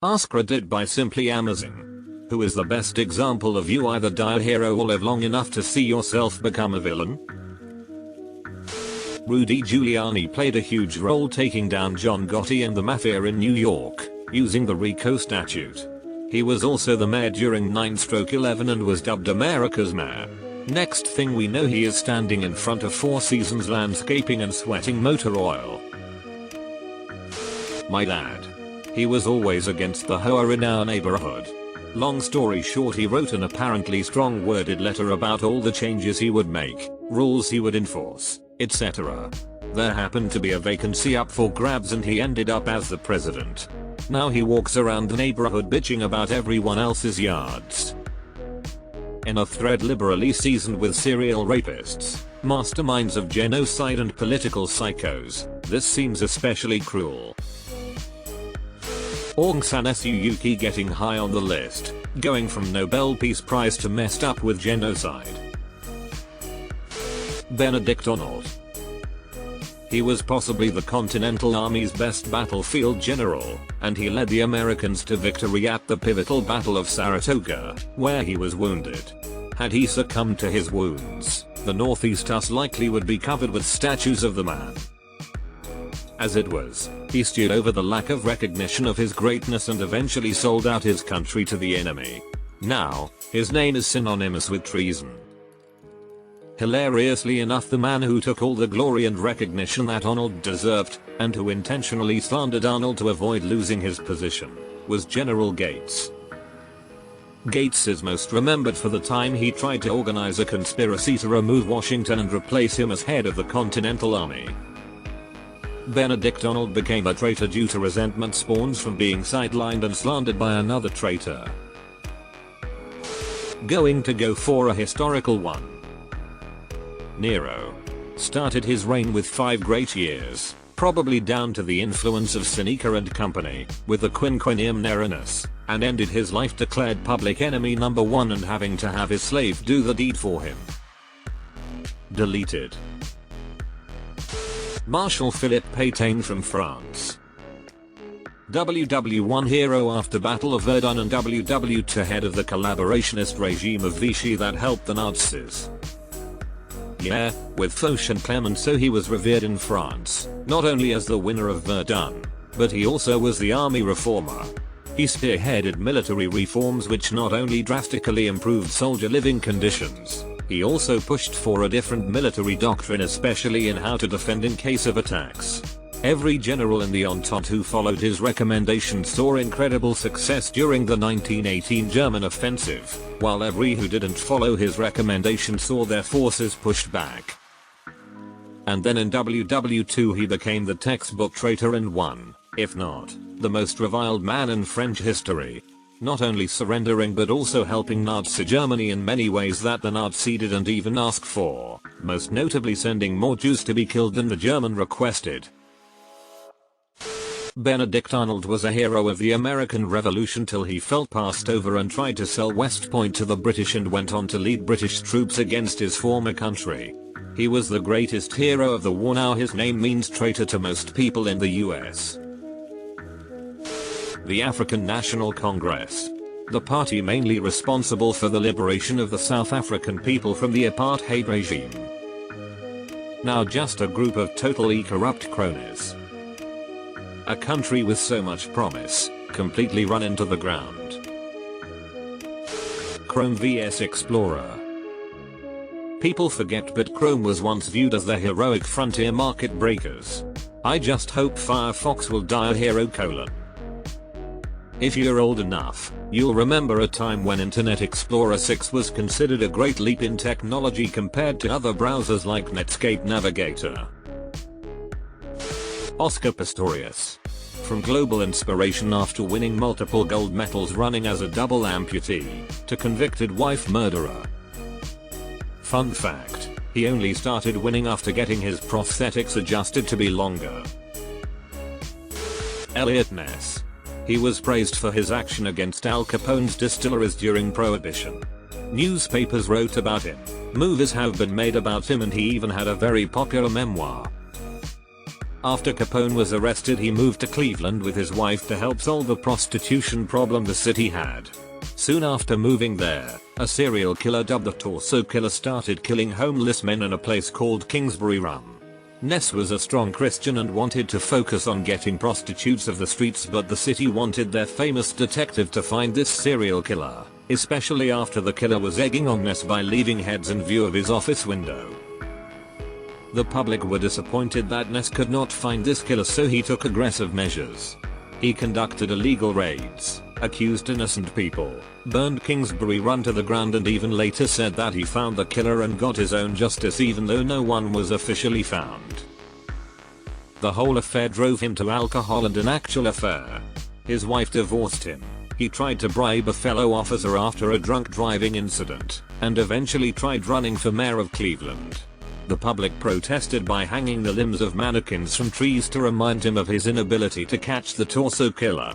AskReddit by simply Amazing. Who is the best example of you either die a hero or live long enough to see yourself become a villain? Rudy Giuliani played a huge role taking down John Gotti and the Mafia in New York, using the RICO statute. He was also the mayor during 9/11 and was dubbed America's mayor. Next thing we know, he is standing in front of Four Seasons landscaping and sweating motor oil. My dad. He was always against the Hoa in our neighborhood. Long story short, he wrote an apparently strong-worded letter about all the changes he would make, rules he would enforce, etc. There happened to be a vacancy up for grabs and he ended up as the president. Now he walks around the neighborhood bitching about everyone else's yards. In a thread liberally seasoned with serial rapists, masterminds of genocide and political psychos, this seems especially cruel. Aung San Suu Kyi getting high on the list, going from Nobel Peace Prize to messed up with genocide. Benedict Arnold. He was possibly the Continental Army's best battlefield general, and he led the Americans to victory at the pivotal Battle of Saratoga, where he was wounded. Had he succumbed to his wounds, the Northeast us likely would be covered with statues of the man. As it was, he stewed over the lack of recognition of his greatness and eventually sold out his country to the enemy. Now, his name is synonymous with treason. Hilariously enough, the man who took all the glory and recognition that Arnold deserved, and who intentionally slandered Arnold to avoid losing his position, was General Gates. Gates is most remembered for the time he tried to organize a conspiracy to remove Washington and replace him as head of the Continental Army. Benedict Arnold became a traitor due to resentment spawned from being sidelined and slandered by another traitor. Going to go for a historical one. Nero started his reign with 5 great years, probably down to the influence of Seneca and company, with the quinquennium Nerinus, and ended his life declared public enemy number 1 and having to have his slave do the deed for him. Deleted. Marshal Philippe Pétain from France. WW1 hero after Battle of Verdun and WW2 head of the collaborationist regime of Vichy that helped the Nazis. Yeah, with Foch and Clemenceau he was revered in France, not only as the winner of Verdun, but he also was the army reformer. He spearheaded military reforms which not only drastically improved soldier living conditions, he also pushed for a different military doctrine, especially in how to defend in case of attacks. Every general in the Entente who followed his recommendations saw incredible success during the 1918 German offensive, while every who didn't follow his recommendations saw their forces pushed back. And then in WW2 he became the textbook traitor and one, if not, the most reviled man in French history. Not only surrendering but also helping Nazi Germany in many ways that the Nazi didn't even ask for, most notably sending more Jews to be killed than the German requested. Benedict Arnold was a hero of the American Revolution till he felt passed over and tried to sell West Point to the British and went on to lead British troops against his former country. He was the greatest hero of the war. Now his name means traitor to most people in the US. The African National Congress. The party mainly responsible for the liberation of the South African people from the apartheid regime. Now just a group of totally corrupt cronies. A country with so much promise, completely run into the ground. Chrome vs Explorer. People forget, but Chrome was once viewed as the heroic frontier market breakers. I just hope Firefox will die a hero : If you're old enough, you'll remember a time when Internet Explorer 6 was considered a great leap in technology compared to other browsers like Netscape Navigator. Oscar Pistorius. From global inspiration after winning multiple gold medals running as a double amputee, to convicted wife murderer. Fun fact, he only started winning after getting his prosthetics adjusted to be longer. Eliot Ness. He was praised for his action against Al Capone's distilleries during Prohibition. Newspapers wrote about him, movies have been made about him, and he even had a very popular memoir. After Capone was arrested, he moved to Cleveland with his wife to help solve the prostitution problem the city had. Soon after moving there, a serial killer dubbed the Torso Killer started killing homeless men in a place called Kingsbury Run. Ness was a strong Christian and wanted to focus on getting prostitutes off the streets, but the city wanted their famous detective to find this serial killer, especially after the killer was egging on Ness by leaving heads in view of his office window. The public were disappointed that Ness could not find this killer, so he took aggressive measures. He conducted illegal raids, accused innocent people, burned Kingsbury Run to the ground, and even later said that he found the killer and got his own justice even though no one was officially found. The whole affair drove him to alcohol and an actual affair. His wife divorced him. He tried to bribe a fellow officer after a drunk driving incident, and eventually tried running for mayor of Cleveland. The public protested by hanging the limbs of mannequins from trees to remind him of his inability to catch the Torso Killer.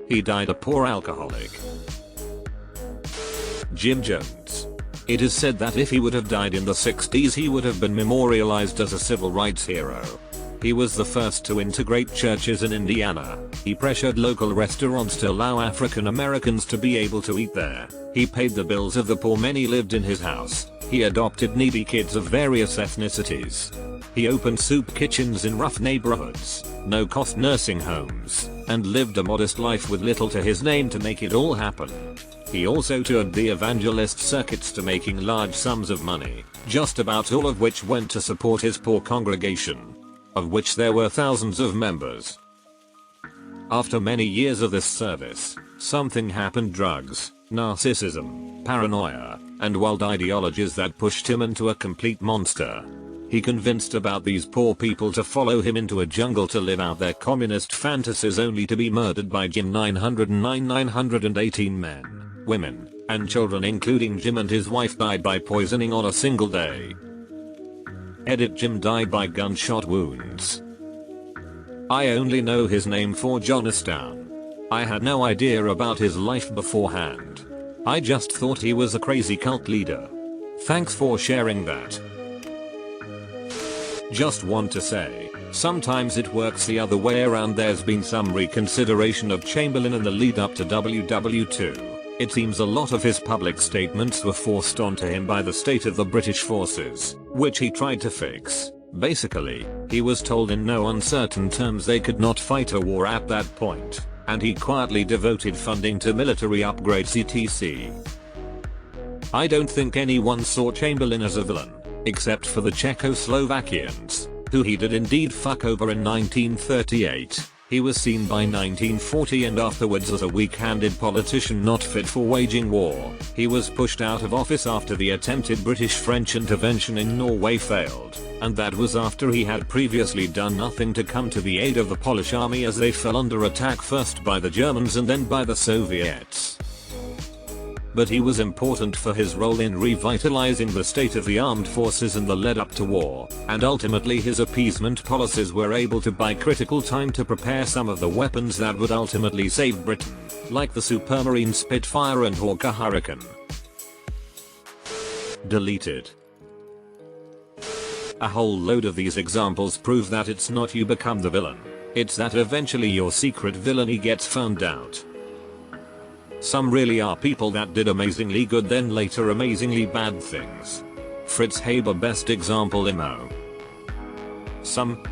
He died a poor alcoholic. Jim Jones. It is said that if he would have died in the 60s, he would have been memorialized as a civil rights hero. He was the first to integrate churches in Indiana. He pressured local restaurants to allow African Americans to be able to eat there. He paid the bills of the poor. Many lived in his house. He adopted needy kids of various ethnicities. He opened soup kitchens in rough neighborhoods, no-cost nursing homes, and lived a modest life with little to his name to make it all happen. He also toured the evangelist circuits to making large sums of money, just about all of which went to support his poor congregation, of which there were thousands of members. After many years of this service, something happened: drugs, narcissism, paranoia, and wild ideologies that pushed him into a complete monster. He convinced about these poor people to follow him into a jungle to live out their communist fantasies, only to be murdered by Jim. 918 men, women, and children, including Jim and his wife, died by poisoning on a single day. Edit: Jim died by gunshot wounds. I only know his name for Johnstown. I had no idea about his life beforehand. I just thought he was a crazy cult leader. Thanks for sharing that. Just want to say, sometimes it works the other way around. There's been some reconsideration of Chamberlain in the lead up to WW2. It seems a lot of his public statements were forced onto him by the state of the British forces, which he tried to fix. Basically, he was told in no uncertain terms they could not fight a war at that point, and he quietly devoted funding to military upgrades etc. I don't think anyone saw Chamberlain as a villain, except for the Czechoslovakians, who he did indeed fuck over in 1938. He was seen by 1940 and afterwards as a weak-handed politician not fit for waging war. He was pushed out of office after the attempted British-French intervention in Norway failed, and that was after he had previously done nothing to come to the aid of the Polish army as they fell under attack first by the Germans and then by the Soviets. But he was important for his role in revitalizing the state of the armed forces in the lead up to war, and ultimately his appeasement policies were able to buy critical time to prepare some of the weapons that would ultimately save Britain, like the Supermarine Spitfire and Hawker Hurricane. Deleted. A whole load of these examples prove that it's not you become the villain, it's that eventually your secret villainy gets found out. Some really are people that did amazingly good then later amazingly bad things. Fritz Haber best example.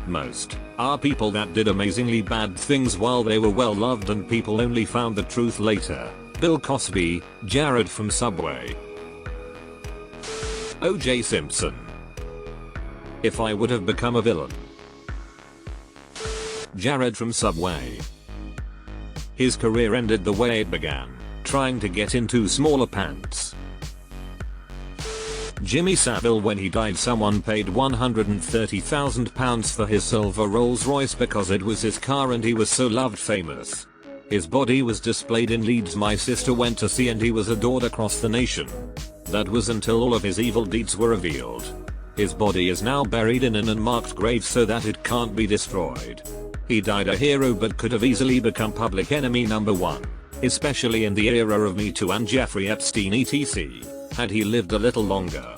Most are people that did amazingly bad things while they were well loved and people only found the truth later. Bill Cosby, Jared from Subway. O.J. Simpson. If I would have become a villain. Jared from Subway. His career ended the way it began, trying to get into smaller pants. Jimmy Savile. When he died, someone paid £130,000 for his silver Rolls Royce because it was his car and he was so loved. Famous. His body was displayed in Leeds my sister went to see and he was adored across the nation. That was until all of his evil deeds were revealed. His body is now buried in an unmarked grave so that it can't be destroyed. He died a hero but could have easily become public enemy number one, especially in the era of Me Too and Jeffrey Epstein etc., had he lived a little longer.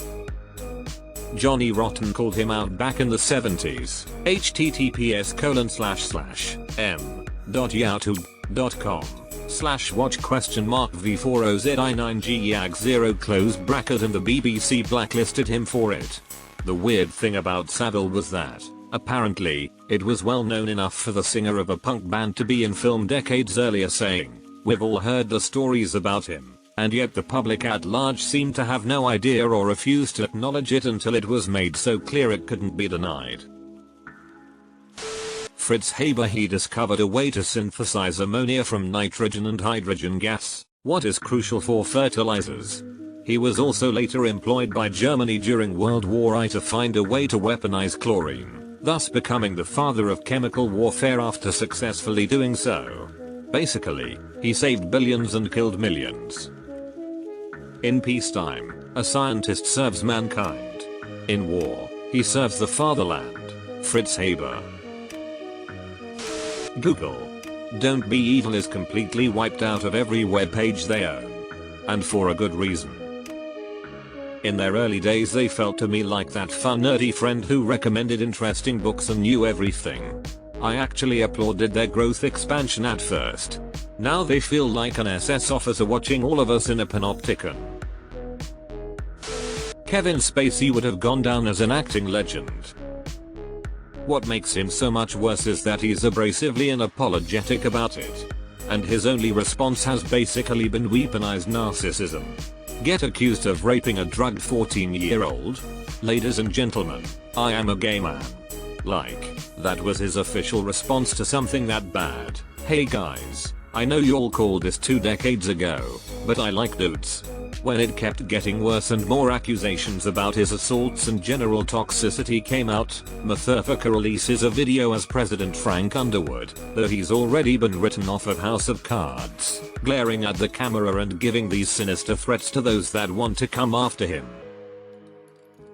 Johnny Rotten called him out back in the 70s. https://m.yahoo.com/watch?v40zi9g-0 and the BBC blacklisted him for it. The weird thing about Savile was that, apparently, it was well known enough for the singer of a punk band to be in film decades earlier saying, "We've all heard the stories about him," and yet the public at large seemed to have no idea or refused to acknowledge it until it was made so clear it couldn't be denied. Fritz Haber. He discovered a way to synthesize ammonia from nitrogen and hydrogen gas, what is crucial for fertilizers. He was also later employed by Germany during World War I to find a way to weaponize chlorine, thus becoming the father of chemical warfare after successfully doing so. Basically, he saved billions and killed millions. In peacetime, a scientist serves mankind. In war, he serves the fatherland. Fritz Haber. Google. Don't Be Evil is completely wiped out of every web page they own. And for a good reason. In their early days they felt to me like that fun nerdy friend who recommended interesting books and knew everything. I actually applauded their growth expansion at first. Now they feel like an SS officer watching all of us in a panopticon. Kevin Spacey would have gone down as an acting legend. What makes him so much worse is that he's abrasively unapologetic about it. And his only response has basically been weaponized narcissism. Get accused of raping a drugged 14-year-old? Ladies and gentlemen, I am a gay man. Like, that was his official response to something that bad. Hey guys, I know y'all called this 2 decades ago, but I like dudes. When it kept getting worse and more accusations about his assaults and general toxicity came out, Motherfucker releases a video as President Frank Underwood, though he's already been written off of House of Cards, glaring at the camera and giving these sinister threats to those that want to come after him.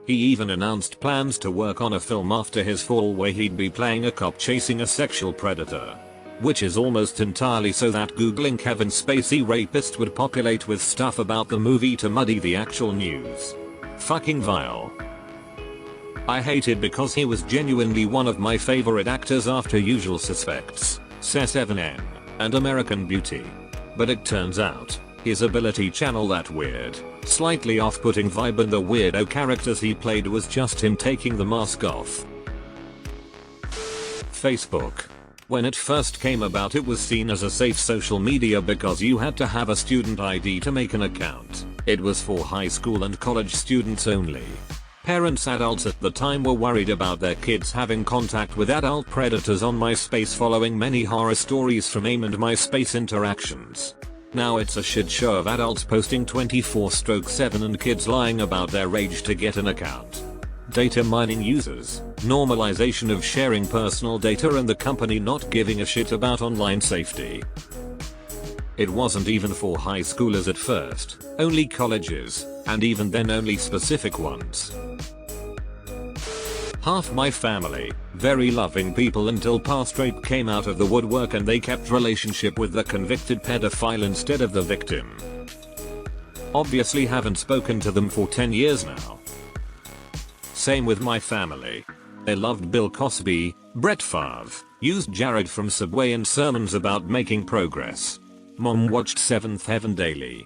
He even announced plans to work on a film after his fall where he'd be playing a cop chasing a sexual predator. Which is almost entirely so that googling Kevin Spacey rapist would populate with stuff about the movie to muddy the actual news. Fucking vile. I hated because he was genuinely one of my favorite actors after Usual Suspects, C7N, and American Beauty. But it turns out, his ability channel that weird, slightly off-putting vibe and the weirdo characters he played was just him taking the mask off. Facebook. When it first came about it was seen as a safe social media because you had to have a student ID to make an account. It was for high school and college students only. Parents adults at the time were worried about their kids having contact with adult predators on MySpace following many horror stories from AIM and MySpace interactions. Now it's a shit show of adults posting 24/7 and kids lying about their age to get an account. Data mining users, normalization of sharing personal data and the company not giving a shit about online safety. It wasn't even for high schoolers at first, only colleges, and even then only specific ones. Half my family, very loving people until past rape came out of the woodwork and they kept relationship with the convicted pedophile instead of the victim. Obviously haven't spoken to them for 10 years now. Same with my family. They loved Bill Cosby, Brett Favre, used Jared from Subway in sermons about making progress. Mom watched Seventh Heaven daily.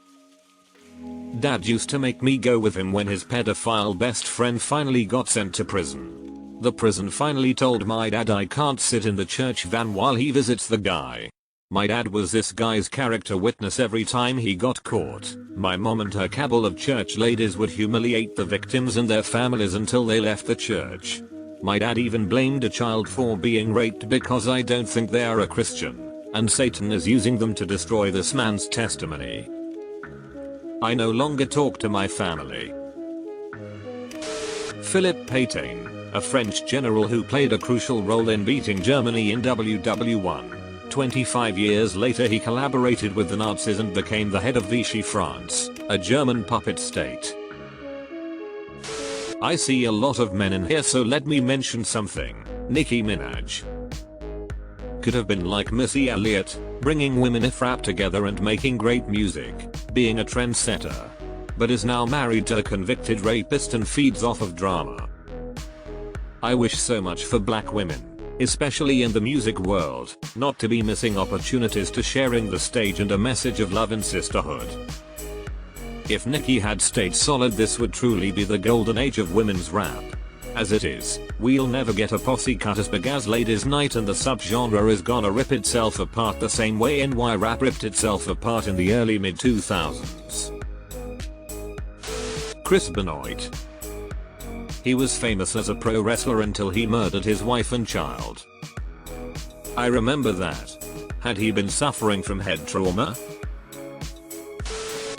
Dad used to make me go with him when his pedophile best friend finally got sent to prison. The prison finally told my dad I can't sit in the church van while he visits the guy. My dad was this guy's character witness every time he got caught. My mom and her cabal of church ladies would humiliate the victims and their families until they left the church. My dad even blamed a child for being raped because I don't think they are a Christian, and Satan is using them to destroy this man's testimony. I no longer talk to my family. Philippe Pétain, a French general who played a crucial role in beating Germany in WW1. 25 years later he collaborated with the Nazis and became the head of Vichy France, a German puppet state. I see a lot of men in here, so let me mention something. Nicki Minaj could have been like Missy Elliott, bringing women if rap together and making great music, being a trendsetter. but is now married to a convicted rapist and feeds off of drama. I wish so much for black women, especially in the music world, not to be missing opportunities to sharing the stage and a message of love and sisterhood. If Nicki had stayed solid, this would truly be the golden age of women's rap. As it is, we'll never get a posse cut as big as Ladies Night, and the subgenre is gonna rip itself apart the same way NY rap ripped itself apart in the early mid-2000s. Chris Benoit. He was famous as a pro wrestler until he murdered his wife and child. I remember that. Had he been suffering from head trauma?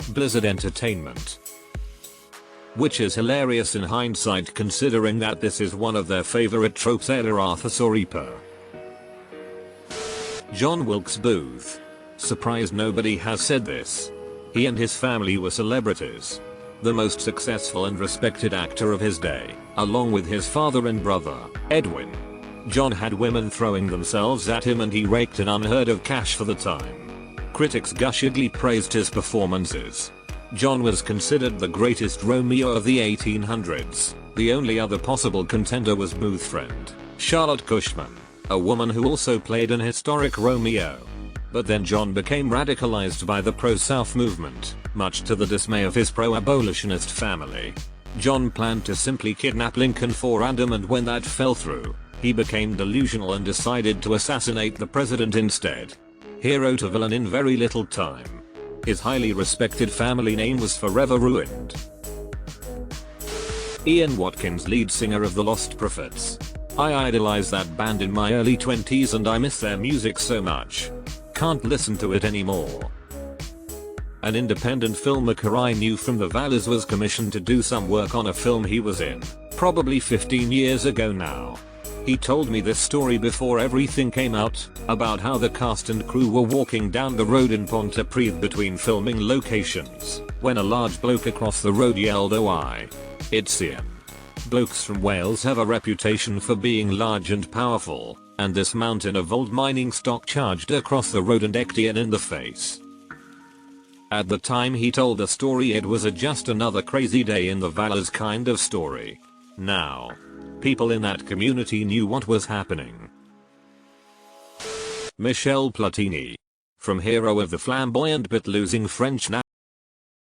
Blizzard Entertainment. Which is hilarious in hindsight considering that this is one of their favorite tropes, Arthur Soripa. John Wilkes Booth. Surprised nobody has said this. He and his family were celebrities. The most successful and respected actor of his day, along with his father and brother, Edwin. John had women throwing themselves at him and he raked in unheard of cash for the time. Critics gushedly praised his performances. John was considered the greatest Romeo of the 1800s. The only other possible contender was Booth's friend, Charlotte Cushman, a woman who also played an historic Romeo. But then John became radicalized by the pro-South movement, much to the dismay of his pro-abolitionist family. John planned to simply kidnap Lincoln for random, and when that fell through, he became delusional and decided to assassinate the president instead. Hero to villain in very little time. His highly respected family name was forever ruined. Ian Watkins, lead singer of the Lost Prophets. I idolized that band in my early 20s and I miss their music so much. Can't listen to it anymore. An independent filmmaker I knew from the Valleys was commissioned to do some work on a film he was in, probably 15 years ago now. He told me this story before everything came out, about how the cast and crew were walking down the road in Pontypridd between filming locations, when a large bloke across the road yelled, "Oi, it's Ian." Blokes from Wales have a reputation for being large and powerful, and this mountain of old mining stock charged across the road and decked Ian in the face. At the time he told the story, it was just another crazy day in the Valleys kind of story. Now, people in that community knew what was happening. Michel Platini. From hero of the flamboyant but losing French